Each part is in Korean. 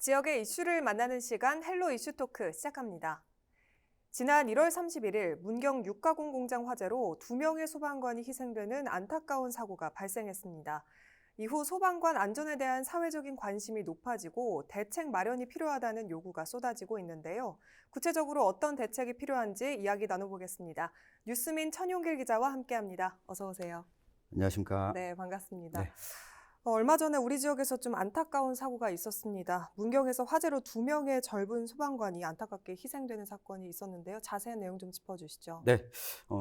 지역의 이슈를 만나는 시간 헬로 이슈 토크 시작합니다. 지난 1월 31일 문경 육가공 공장 화재로 2명의 소방관이 희생되는 안타까운 사고가 발생했습니다. 이후 소방관 안전에 대한 사회적인 관심이 높아지고 대책 마련이 필요하다는 요구가 쏟아지고 있는데요. 구체적으로 어떤 대책이 필요한지 이야기 나눠보겠습니다. 뉴스민 천용길 기자와 함께합니다. 어서 오세요. 안녕하십니까. 네, 반갑습니다. 네. 얼마 전에 우리 지역에서 좀 안타까운 사고가 있었습니다. 문경에서 화재로 2명의 젊은 소방관이 안타깝게 희생되는 사건이 있었는데요. 자세한 내용 좀 짚어주시죠. 네.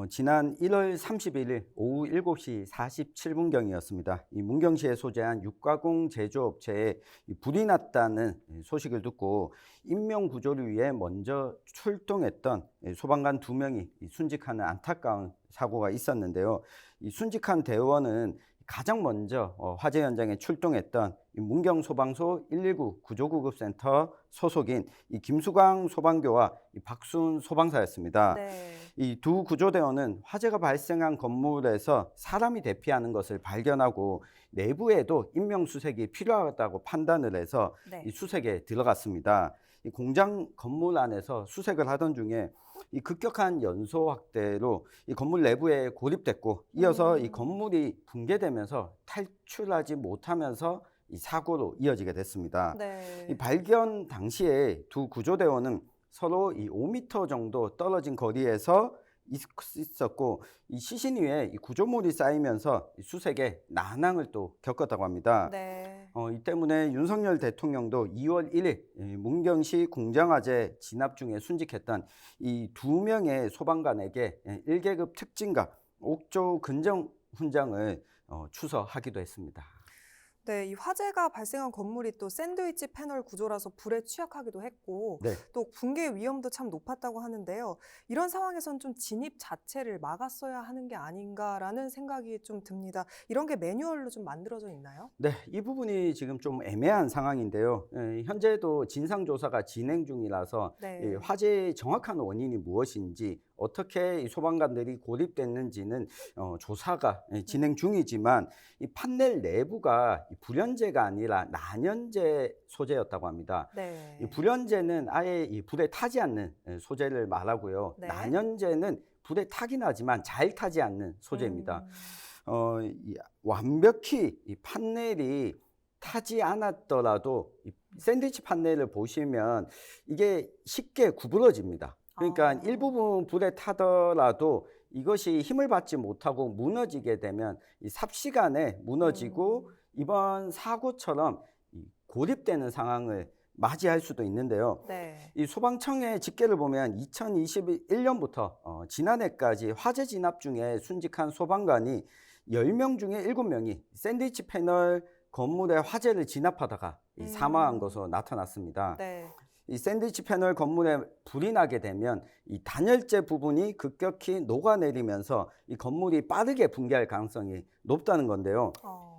지난 1월 31일 오후 7시 47분경이었습니다. 이 문경시에 소재한 육가공 제조업체에 불이 났다는 소식을 듣고 인명 구조를 위해 먼저 출동했던 소방관 2명이 순직하는 안타까운 사고가 있었는데요. 이 순직한 대원은 가장 먼저 화재 현장에 출동했던 문경 소방서 119 구조구급센터 소속인 이 김수광 소방교와 이 박순 소방사였습니다. 네. 이 두 구조대원은 화재가 발생한 건물에서 사람이 대피하는 것을 발견하고 내부에도 인명 수색이 필요하다고 판단을 해서 네. 이 수색에 들어갔습니다. 이 공장 건물 안에서 수색을 하던 중에 이 급격한 연소 확대로 이 건물 내부에 고립됐고 이어서 이 건물이 붕괴되면서 탈출하지 못하면서 이 사고로 이어지게 됐습니다. 네. 이 발견 당시에 두 구조대원은 서로 이 5m 정도 떨어진 거리에서 있었고 이 시신 위에 이 구조물이 쌓이면서 이 수색에 난항을 또 겪었다고 합니다. 네. 이 때문에 윤석열 대통령도 2월 1일 문경시 공장화재 진압 중에 순직했던 이 2명의 소방관에게 1계급 특진과 옥조 근정 훈장을 추서하기도 했습니다. 네, 이 화재가 발생한 건물이 또 샌드위치 패널 구조라서 불에 취약하기도 했고 네. 또 붕괴 위험도 참 높았다고 하는데요. 이런 상황에선 좀 진입 자체를 막았어야 하는 게 아닌가라는 생각이 좀 듭니다. 이런 게 매뉴얼로 좀 만들어져 있나요? 네, 이 부분이 지금 좀 애매한 상황인데요. 현재도 진상조사가 진행 중이라서 네. 이 화재의 정확한 원인이 무엇인지 어떻게 이 소방관들이 고립됐는지는 조사가 진행 중이지만 이 판넬 내부가 이 불연제가 아니라 난연제 소재였다고 합니다. 네. 이 불연제는 아예 이 불에 타지 않는 소재를 말하고요. 네. 난연제는 불에 타긴 하지만 잘 타지 않는 소재입니다. 음. 완벽히 이 판넬이 타지 않았더라도 이 샌드위치 판넬을 보시면 이게 쉽게 구부러집니다. 그러니까 아. 일부분 불에 타더라도 이것이 힘을 받지 못하고 무너지게 되면 이 삽시간에 무너지고 이번 사고처럼 이 고립되는 상황을 맞이할 수도 있는데요. 네. 이 소방청의 집계를 보면 2021년부터 지난해까지 화재 진압 중에 순직한 소방관이 10명 중에 7명이 샌드위치 패널 건물에 화재를 진압하다가 사망한 것으로 나타났습니다. 네. 이 샌드위치 패널 건물에 불이 나게 되면 이 단열재 부분이 급격히 녹아내리면서 이 건물이 빠르게 붕괴할 가능성이 높다는 건데요.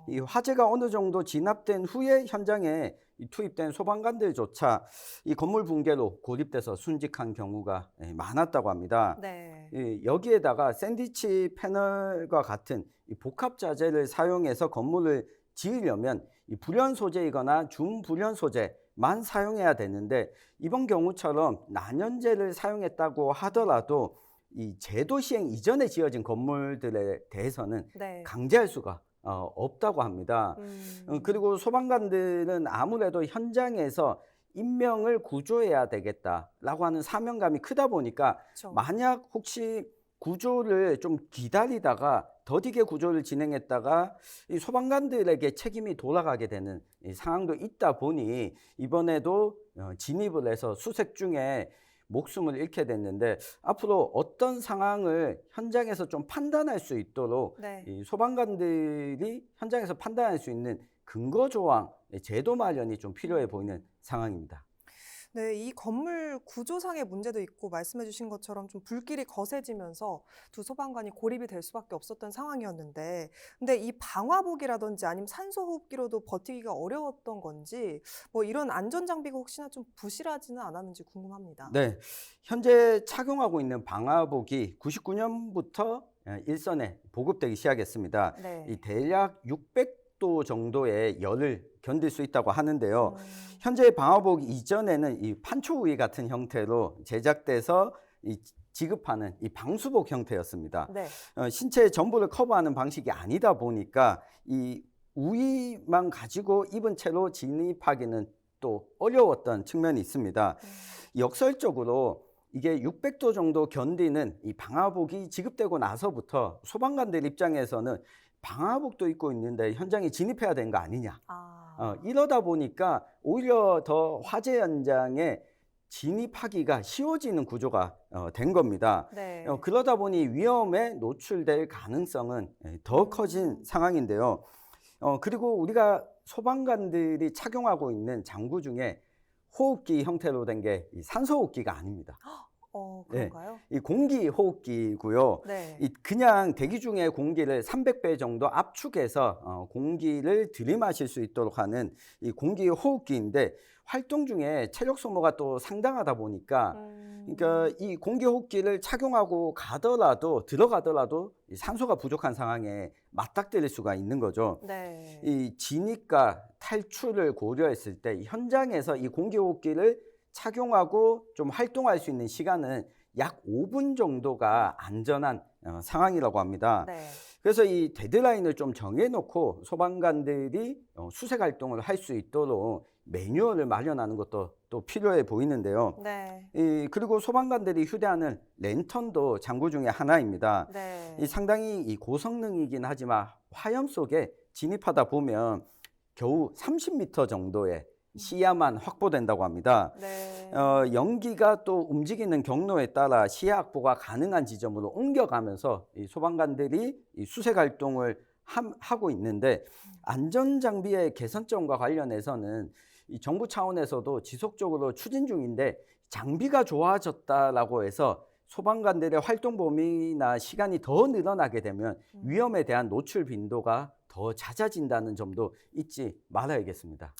이 화재가 어느 정도 진압된 후에 현장에 투입된 소방관들조차 이 건물 붕괴로 고립돼서 순직한 경우가 많았다고 합니다. 네. 여기에다가 샌드위치 패널과 같은 이 복합 자재를 사용해서 건물을 지으려면 이 불연 소재이거나 준불연 소재만 사용해야 되는데 이번 경우처럼 난연제를 사용했다고 하더라도 이 제도 시행 이전에 지어진 건물들에 대해서는 네. 강제할 수가 없다고 합니다. 그리고 소방관들은 아무래도 현장에서 인명을 구조해야 되겠다라고 하는 사명감이 크다 보니까 그렇죠. 만약 혹시 구조를 좀 기다리다가 더디게 구조를 진행했다가 이 소방관들에게 책임이 돌아가게 되는 이 상황도 있다 보니 이번에도 진입을 해서 수색 중에 목숨을 잃게 됐는데 앞으로 어떤 상황을 현장에서 좀 판단할 수 있도록 네. 이 소방관들이 현장에서 판단할 수 있는 근거 조항, 제도 마련이 좀 필요해 보이는 상황입니다. 네, 이 건물 구조상의 문제도 있고 말씀해 주신 것처럼 좀 불길이 거세지면서 두 소방관이 고립이 될 수밖에 없었던 상황이었는데 근데 이 방화복이라든지 아니면 산소호흡기로도 버티기가 어려웠던 건지 뭐 이런 안전장비가 혹시나 좀 부실하지는 않았는지 궁금합니다. 네, 현재 착용하고 있는 방화복이 99년부터 일선에 보급되기 시작했습니다. 네. 이 대략 600 600도 정도의 열을 견딜 수 있다고 하는데요. 현재 방화복 이전에는 이 판초우이 같은 형태로 제작돼서 지급하는 이 방수복 형태였습니다. 네. 신체 전부를 커버하는 방식이 아니다 보니까 이 우위만 가지고 입은 채로 진입하기는 또 어려웠던 측면이 있습니다. 역설적으로 이게 600도 정도 견디는 이 방화복이 지급되고 나서부터 소방관들 입장에서는 방화복도 입고 있는데 현장에 진입해야 되는 거 아니냐. 이러다 보니까 오히려 더 화재 현장에 진입하기가 쉬워지는 구조가 된 겁니다. 네. 그러다 보니 위험에 노출될 가능성은 더 커진 상황인데요. 그리고 우리가 소방관들이 착용하고 있는 장구 중에 호흡기 형태로 된 게 산소호흡기가 아닙니다. 그런가요? 이 공기 호흡기고요. 네. 그냥 대기 중에 공기를 300배 정도 압축해서 공기를 들이마실 수 있도록 하는 이 공기 호흡기인데 활동 중에 체력 소모가 또 상당하다 보니까 그러니까 이 공기 호흡기를 착용하고 들어가더라도 이 산소가 부족한 상황에 맞닥뜨릴 수가 있는 거죠. 네. 이 진입과 탈출을 고려했을 때 현장에서 이 공기 호흡기를 착용하고 좀 활동할 수 있는 시간은 약 5분 정도가 안전한 상황이라고 합니다. 네. 그래서 이 데드라인을 좀 정해놓고 소방관들이 수색 활동을 할 수 있도록 매뉴얼을 마련하는 것도 또 필요해 보이는데요. 네. 그리고 소방관들이 휴대하는 랜턴도 장구 중에 하나입니다. 네. 상당히 고성능이긴 하지만 화염 속에 진입하다 보면 겨우 30m 정도의 시야만 확보된다고 합니다. 네. 연기가 또 움직이는 경로에 따라 시야 확보가 가능한 지점으로 옮겨가면서 이 소방관들이 이 수색 활동을 하고 있는데 안전장비의 개선점과 관련해서는 이 정부 차원에서도 지속적으로 추진 중인데 장비가 좋아졌다라고 해서 소방관들의 활동 범위나 시간이 더 늘어나게 되면 위험에 대한 노출 빈도가 더 잦아진다는 점도 잊지 말아야겠습니다.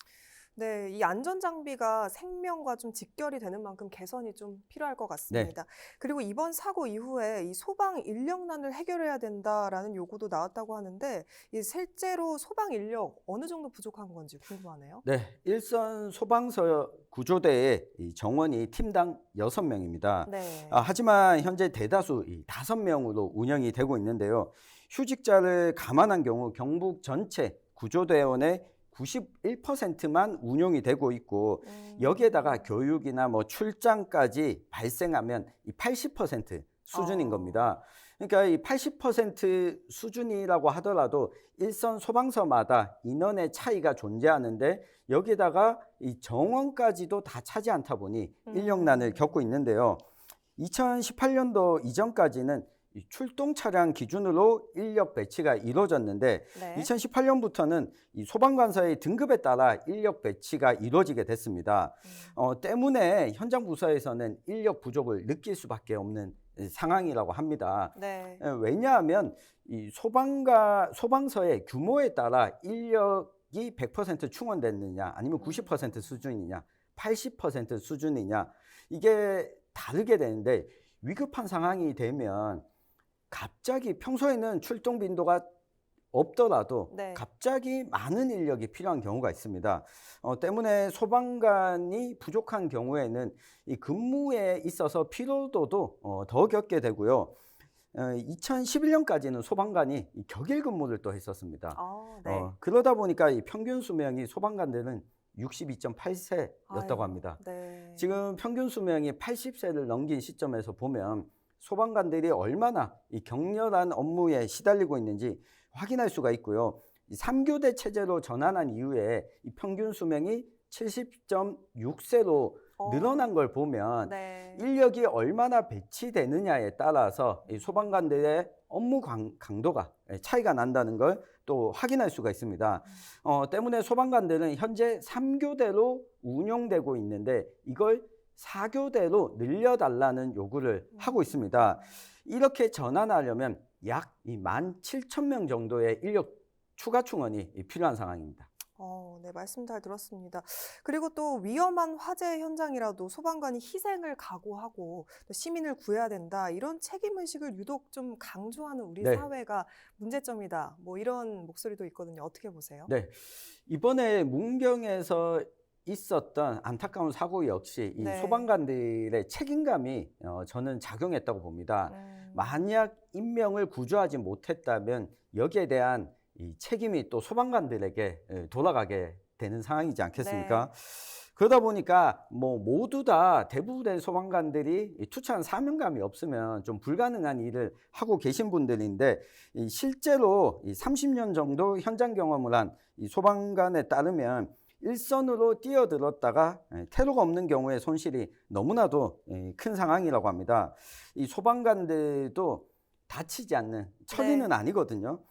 네, 이 안전 장비가 생명과 좀 직결이 되는 만큼 개선이 좀 필요할 것 같습니다. 그리고 이번 사고 이후에 이 소방 인력난을 해결해야 된다라는 요구도 나왔다고 하는데 이 실제로 소방 인력 어느 정도 부족한 건지 궁금하네요. 네, 일선 소방서 구조대의 이 정원이 팀당 6명입니다. 네. 하지만 현재 대다수 5명으로 운영이 되고 있는데요. 휴직자를 감안한 경우 경북 전체 구조대원의 91%만 운용이 되고 있고 여기에다가 교육이나 뭐 출장까지 발생하면 이 80% 수준인 겁니다. 그러니까 이 80% 수준이라고 하더라도 일선 소방서마다 인원의 차이가 존재하는데 여기에다가 이 정원까지도 다 차지 않다 보니 인력난을 겪고 있는데요. 2018년도 이전까지는 이 출동 차량 기준으로 인력 배치가 이루어졌는데 네. 2018년부터는 이 소방관서의 등급에 따라 인력 배치가 이루어지게 됐습니다. 때문에 현장 부서에서는 인력 부족을 느낄 수밖에 없는 상황이라고 합니다. 네. 왜냐하면 이 소방서의 규모에 따라 인력이 100% 충원됐느냐 아니면 90% 수준이냐 80% 수준이냐 이게 다르게 되는데 위급한 상황이 되면 갑자기 평소에는 출동 빈도가 없더라도 네. 갑자기 많은 인력이 필요한 경우가 있습니다. 때문에 소방관이 부족한 경우에는 이 근무에 있어서 피로도도 더 겪게 되고요. 2011년까지는 소방관이 이 격일 근무를 또 했었습니다. 네. 그러다 보니까 이 평균 수명이 소방관들은 62.8세였다고 합니다. 네. 지금 평균 수명이 80세를 넘긴 시점에서 보면 소방관들이 얼마나 이 격렬한 업무에 시달리고 있는지 확인할 수가 있고요. 이 3교대 체제로 전환한 이후에 이 평균 수명이 70.6세로 늘어난 걸 보면 네. 인력이 얼마나 배치되느냐에 따라서 이 소방관들의 업무 강도가 차이가 난다는 걸 또 확인할 수가 있습니다. 때문에 소방관들은 현재 3교대로 운영되고 있는데 이걸 4교대로 늘려달라는 요구를 하고 있습니다. 이렇게 전환하려면 약 17,000명 정도의 인력 추가 충원이 필요한 상황입니다. 네, 말씀 잘 들었습니다. 그리고 또 위험한 화재 현장이라도 소방관이 희생을 각오하고 또 시민을 구해야 된다. 이런 책임의식을 유독 좀 강조하는 우리 네. 사회가 문제점이다. 뭐 이런 목소리도 있거든요. 어떻게 보세요? 네. 이번에 문경에서 있었던 안타까운 사고 역시 이 네. 소방관들의 책임감이 저는 작용했다고 봅니다. 만약 인명을 구조하지 못했다면 여기에 대한 이 책임이 또 소방관들에게 돌아가게 되는 상황이지 않겠습니까? 네. 그러다 보니까 뭐 모두 다 대부분의 소방관들이 이 투철한 사명감이 없으면 좀 불가능한 일을 하고 계신 분들인데, 이 실제로 이 30년 정도 현장 경험을 한 이 소방관에 따르면 일선으로 뛰어들었다가 퇴로가 없는 경우에 손실이 너무나도 큰 상황이라고 합니다. 이 소방관들도 다치지 않는 천인은 네. 아니거든요.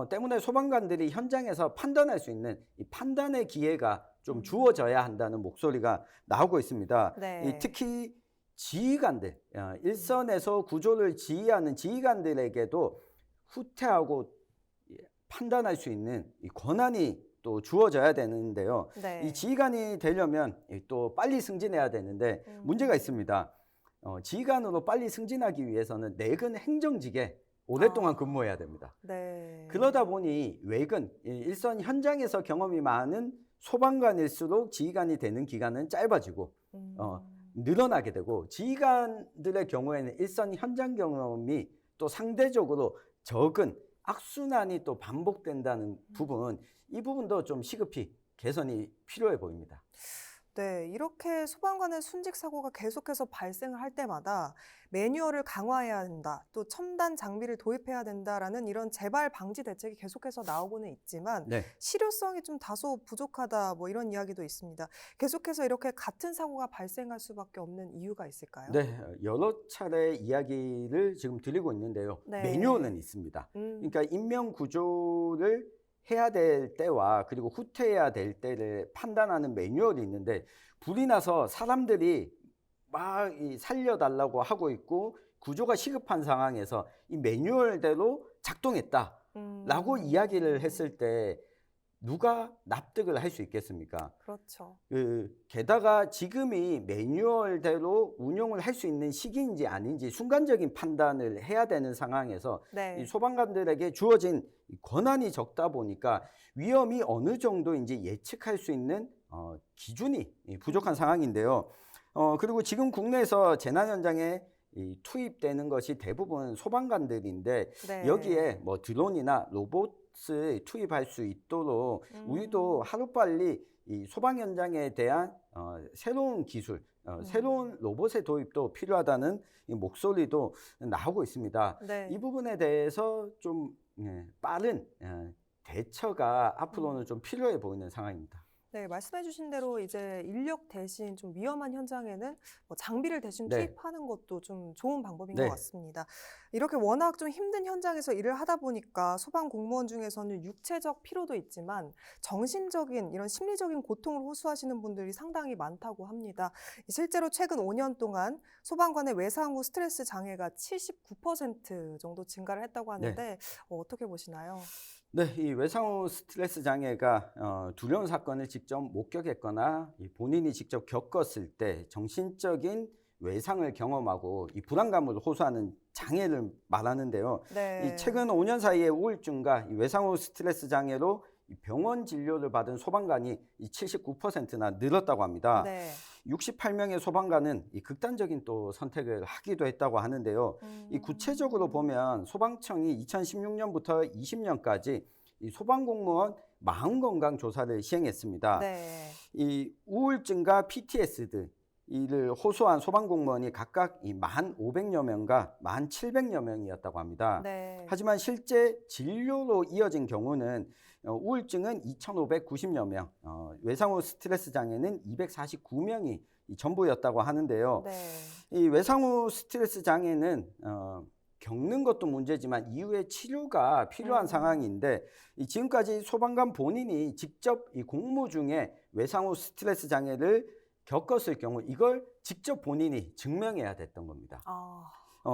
때문에 소방관들이 현장에서 판단할 수 있는 이 판단의 기회가 좀 주어져야 한다는 목소리가 나오고 있습니다. 네. 특히 지휘관들, 일선에서 구조를 지휘하는 지휘관들에게도 후퇴하고 판단할 수 있는 이 권한이 또 주어져야 되는데요. 네. 이 지휘관이 되려면 또 빨리 승진해야 되는데 문제가 있습니다. 지휘관으로 빨리 승진하기 위해서는 내근 행정직에 오랫동안 근무해야 됩니다. 네. 그러다 보니 외근, 일선 현장에서 경험이 많은 소방관일수록 지휘관이 되는 기간은 짧아지고 늘어나게 되고, 지휘관들의 경우에는 일선 현장 경험이 또 상대적으로 적은 악순환이 또 반복된다는 부분, 이 부분도 좀 시급히 개선이 필요해 보입니다. 네, 이렇게 소방관의 순직 사고가 계속해서 발생을 할 때마다 매뉴얼을 강화해야 된다, 또 첨단 장비를 도입해야 된다라는 이런 재발 방지 대책이 계속해서 나오고는 있지만 네. 실효성이 좀 다소 부족하다, 뭐 이런 이야기도 있습니다. 계속해서 이렇게 같은 사고가 발생할 수밖에 없는 이유가 있을까요? 네, 여러 차례 이야기를 지금 드리고 있는데요. 네. 매뉴얼은 있습니다. 음, 그러니까 인명 구조를 해야 될 때와 그리고 후퇴해야 될 때를 판단하는 매뉴얼이 있는데, 불이 나서 사람들이 막 살려달라고 하고 있고 구조가 시급한 상황에서 이 매뉴얼대로 작동했다라고 이야기를 했을 때 누가 납득을 할 수 있겠습니까? 그렇죠. 게다가 지금이 매뉴얼대로 운용을 할 수 있는 시기인지 아닌지 순간적인 판단을 해야 되는 상황에서 이 네. 소방관들에게 주어진 이 권한이 적다 보니까 위험이 어느 정도인지 예측할 수 있는 기준이 부족한 상황인데요. 그리고 지금 국내에서 재난 현장에 투입되는 것이 대부분 소방관들인데, 네. 여기에 뭐 드론이나 로봇을 투입할 수 있도록 우리도 하루빨리 이 소방 현장에 대한 새로운 기술, 새로운 로봇의 도입도 필요하다는 이 목소리도 나오고 있습니다. 네. 이 부분에 대해서 좀 빠른 대처가 앞으로는 좀 필요해 보이는 상황입니다. 네, 말씀해주신 대로 이제 인력 대신 좀 위험한 현장에는 뭐 장비를 대신 네. 투입하는 것도 좀 좋은 방법인 네. 것 같습니다. 이렇게 워낙 좀 힘든 현장에서 일을 하다 보니까 소방 공무원 중에서는 육체적 피로도 있지만 정신적인 이런 심리적인 고통을 호소하시는 분들이 상당히 많다고 합니다. 실제로 최근 5년 동안 소방관의 외상 후 스트레스 장애가 79% 정도 증가를 했다고 하는데 어떻게 보시나요? 네, 이 외상 후 스트레스 장애가 두려운 사건을 직접 목격했거나 본인이 직접 겪었을 때 정신적인 외상을 경험하고 이 불안감을 호소하는 장애를 말하는데요. 네. 이 최근 5년 사이에 우울증과 이 외상 후 스트레스 장애로 이 병원 진료를 받은 소방관이 이 79%나 늘었다고 합니다. 네. 68명의 소방관은 이 극단적인 또 선택을 하기도 했다고 하는데요. 이 구체적으로 보면 소방청이 2016년부터 20년까지 이 소방공무원 마음건강 조사를 시행했습니다. 네. 이 우울증과 PTSD 이를 호소한 소방공무원이 각각 이 1,500여 명과 1,700여 명이었다고 합니다. 네. 하지만 실제 진료로 이어진 경우는 우울증은 2,590여 명, 외상 후 스트레스 장애는 249명이 전부였다고 하는데요. 네. 이 외상 후 스트레스 장애는 겪는 것도 문제지만 이후에 치료가 필요한 상황인데, 지금까지 소방관 본인이 직접 이 공무 중에 외상 후 스트레스 장애를 겪었을 경우 이걸 직접 본인이 증명해야 됐던 겁니다.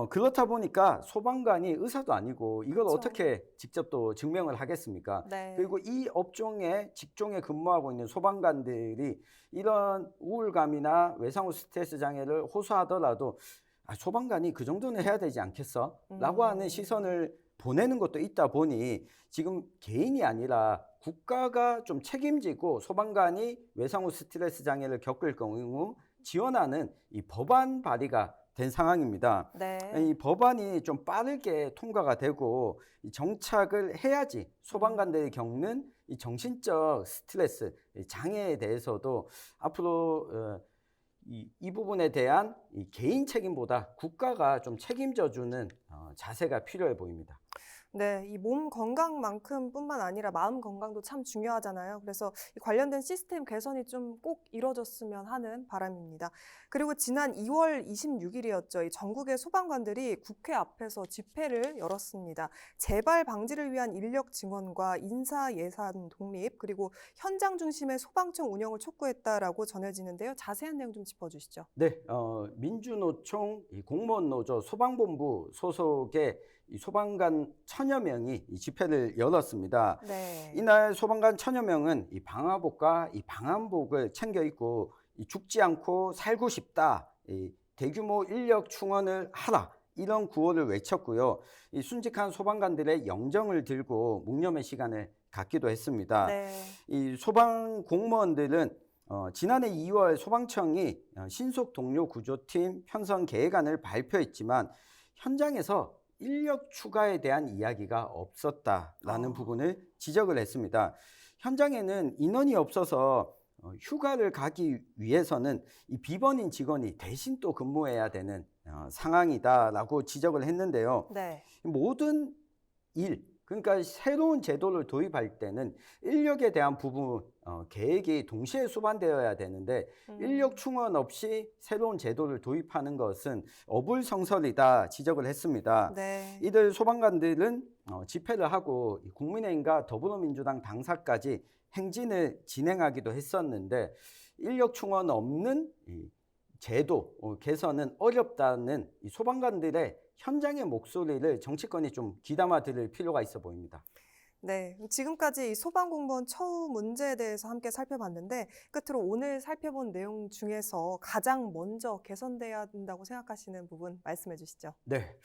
그렇다 보니까 소방관이 의사도 아니고 이걸 그쵸. 어떻게 직접 또 증명을 하겠습니까? 네. 그리고 이 업종에 직종에 근무하고 있는 소방관들이 이런 우울감이나 외상후 스트레스 장애를 호소하더라도 소방관이 그 정도는 해야 되지 않겠어? 라고 하는 시선을 보내는 것도 있다 보니 지금 개인이 아니라 국가가 좀 책임지고 소방관이 외상후 스트레스 장애를 겪을 경우 지원하는 이 법안 발의가 된 상황입니다. 네. 이 법안이 좀 빠르게 통과가 되고 이 정착을 해야지 소방관들이 겪는 이 정신적 스트레스, 이 장애에 대해서도 앞으로 이 부분에 대한 이 개인 책임보다 국가가 좀 책임져주는 자세가 필요해 보입니다. 네, 이 몸 건강만큼뿐만 아니라 마음 건강도 참 중요하잖아요. 그래서 이 관련된 시스템 개선이 좀 꼭 이뤄졌으면 하는 바람입니다. 그리고 지난 2월 26일이었죠. 이 전국의 소방관들이 국회 앞에서 집회를 열었습니다. 재발 방지를 위한 인력 증원과 인사 예산 독립, 그리고 현장 중심의 소방청 운영을 촉구했다라고 전해지는데요. 자세한 내용 좀 짚어주시죠. 네, 민주노총 이 공무원 노조 소방본부 소속의 이 소방관 1000여 명이 이 집회를 열었습니다. 네. 이날 소방관 1000여 명은 이 방화복과 이 방한복을 챙겨 입고 이 죽지 않고 살고 싶다, 이 대규모 인력 충원을 하라, 이런 구호를 외쳤고요. 이 순직한 소방관들의 영정을 들고 묵념의 시간을 갖기도 했습니다. 네. 이 소방 공무원들은 지난해 2월 소방청이 신속 동료 구조팀 편성 계획안을 발표했지만 현장에서 인력 추가에 대한 이야기가 없었다라는 부분을 지적을 했습니다. 현장에는 인원이 없어서 휴가를 가기 위해서는 이 비번인 직원이 대신 또 근무해야 되는 상황이다라고 지적을 했는데요. 네. 모든 그러니까 새로운 제도를 도입할 때는 인력에 대한 부분 계획이 동시에 수반되어야 되는데 인력 충원 없이 새로운 제도를 도입하는 것은 어불성설이다 지적을 했습니다. 네. 이들 소방관들은 집회를 하고 국민의힘과 더불어민주당 당사까지 행진을 진행하기도 했었는데 인력 충원 없는 이 제도 개선은 어렵다는 이 소방관들의 현장의 목소리를 정치권이 좀 귀담아 들을 필요가 있어 보입니다. 네, 지금까지 이 소방공무원 처우 문제에 대해서 함께 살펴봤는데 끝으로 오늘 살펴본 내용 중에서 가장 먼저 개선돼야 된다고 생각하시는 부분 말씀해 주시죠. 네,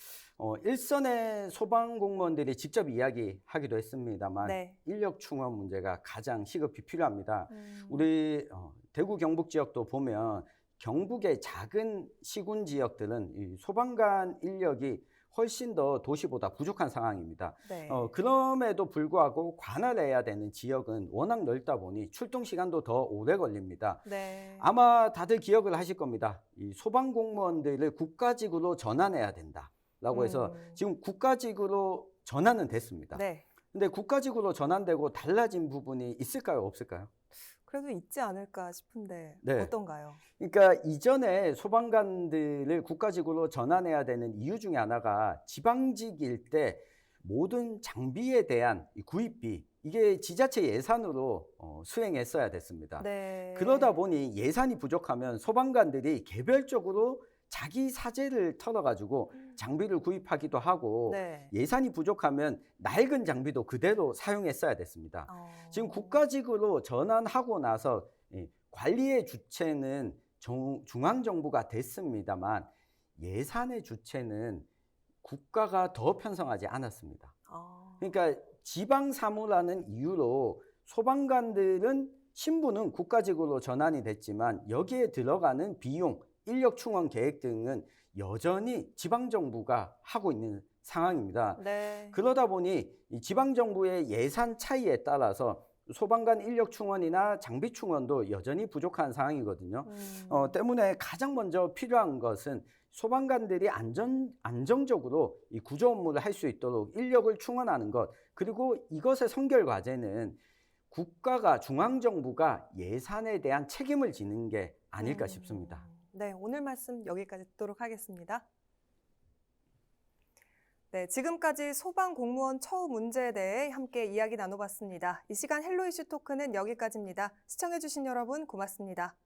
일선의 소방공무원들이 직접 이야기하기도 했습니다만 네. 인력 충원 문제가 가장 시급히 필요합니다. 음. 우리 대구 경북 지역도 보면 경북의 작은 시군 지역들은 이 소방관 인력이 훨씬 더 도시보다 부족한 상황입니다. 네. 그럼에도 불구하고 관할해야 되는 지역은 워낙 넓다 보니 출동 시간도 더 오래 걸립니다. 네. 아마 다들 기억을 하실 겁니다. 이 소방공무원들을 국가직으로 전환해야 된다라고 해서 지금 국가직으로 전환은 됐습니다. 네. 근데 국가직으로 전환되고 달라진 부분이 있을까요, 없을까요? 그래도 있지 않을까 싶은데 네. 어떤가요? 그러니까 이전에 소방관들을 국가직으로 전환해야 되는 이유 중에 하나가 지방직일 때 모든 장비에 대한 이 구입비, 이게 지자체 예산으로 수행했어야 됐습니다. 네. 그러다 보니 예산이 부족하면 소방관들이 개별적으로 자기 사재를 털어가지고 장비를 구입하기도 하고 네. 예산이 부족하면 낡은 장비도 그대로 사용했어야 됐습니다. 지금 국가직으로 전환하고 나서 관리의 주체는 중앙정부가 됐습니다만 예산의 주체는 국가가 더 편성하지 않았습니다. 그러니까 지방사무라는 이유로 소방관들은 신분은 국가직으로 전환이 됐지만 여기에 들어가는 비용, 인력 충원 계획 등은 여전히 지방정부가 하고 있는 상황입니다. 네. 그러다 보니 이 지방정부의 예산 차이에 따라서 소방관 인력 충원이나 장비 충원도 여전히 부족한 상황이거든요. 때문에 가장 먼저 필요한 것은 소방관들이 안정적으로 이 구조 업무를 할 수 있도록 인력을 충원하는 것, 그리고 이것의 선결 과제는 국가가, 중앙정부가 예산에 대한 책임을 지는 게 아닐까 싶습니다. 네, 오늘 말씀 여기까지 듣도록 하겠습니다. 네, 지금까지 소방공무원 처우 문제에 대해 함께 이야기 나눠봤습니다. 이 시간 헬로 이슈 토크는 여기까지입니다. 시청해주신 여러분 고맙습니다.